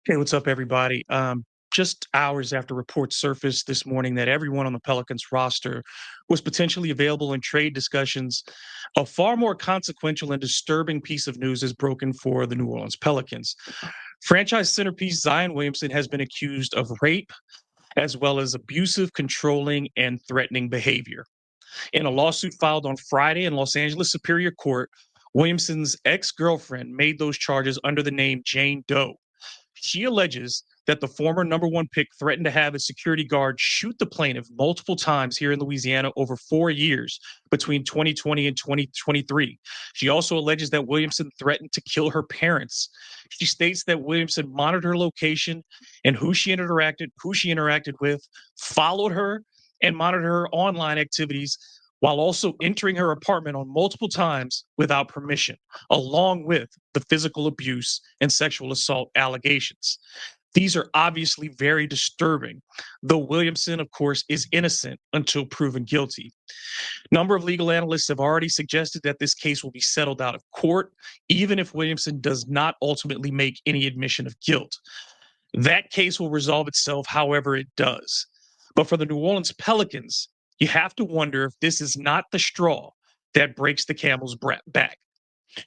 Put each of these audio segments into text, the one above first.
Hey, what's up, everybody? Just hours after reports surfaced this morning that everyone on the Pelicans roster was potentially available in trade discussions, a far more consequential and disturbing piece of news is broken for the New Orleans Pelicans. Franchise centerpiece Zion Williamson has been accused of rape as well as abusive, controlling, and threatening behavior. In a lawsuit filed on Friday in Los Angeles Superior Court, Williamson's ex girlfriend made those charges under the name Jane Doe. She alleges that the former number one pick threatened to have a security guard shoot the plaintiff multiple times here in Louisiana over 4 years between 2020 and 2023. She also alleges that Williamson threatened to kill her parents. She states that Williamson monitored her location and who she interacted with, followed her, and monitored her online activities while also entering her apartment on multiple times without permission, along with the physical abuse and sexual assault allegations. These are obviously very disturbing, though Williamson, of course, is innocent until proven guilty. A number of legal analysts have already suggested that this case will be settled out of court, even if Williamson does not ultimately make any admission of guilt. That case will resolve itself however it does. But for the New Orleans Pelicans, you have to wonder if this is not the straw that breaks the camel's back.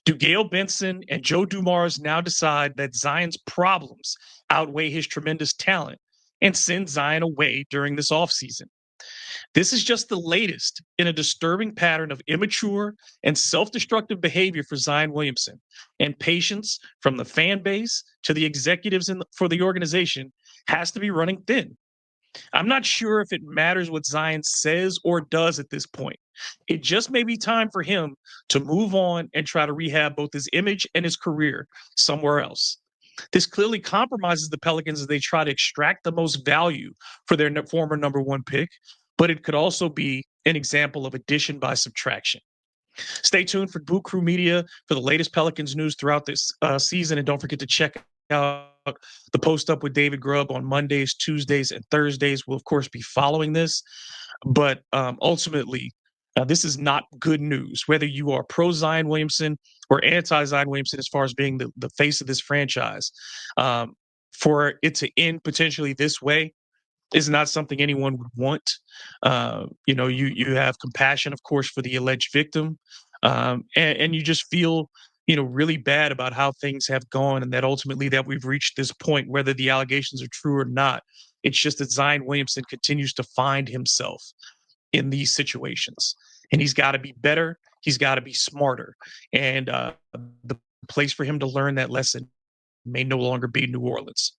Do Gail Benson and Joe Dumars now decide that Zion's problems outweigh his tremendous talent and send Zion away during this offseason? This is just the latest in a disturbing pattern of immature and self destructive behavior for Zion Williamson, and patience from the fan base to the executives for the organization has to be running thin. I'm not sure if it matters what Zion says or does at this point. It just may be time for him to move on and try to rehab both his image and his career somewhere else. This clearly compromises the Pelicans as they try to extract the most value for their former number one pick, but it could also be an example of addition by subtraction. Stay tuned for Boot Crew Media for the latest Pelicans news throughout this season, and don't forget to check out the Post Up with David Grubb on Mondays, Tuesdays, and Thursdays. We'll, of course, be following this, but ultimately, this is not good news. Whether you are pro Zion Williamson or anti Zion Williamson, as far as being the face of this franchise, for it to end potentially this way is not something anyone would want. You have compassion, of course, for the alleged victim, and you just feel really bad about how things have gone, and that ultimately that we've reached this point, whether the allegations are true or not. It's just that Zion Williamson continues to find himself in these situations, and he's got to be better. He's got to be smarter, and the place for him to learn that lesson may no longer be New Orleans.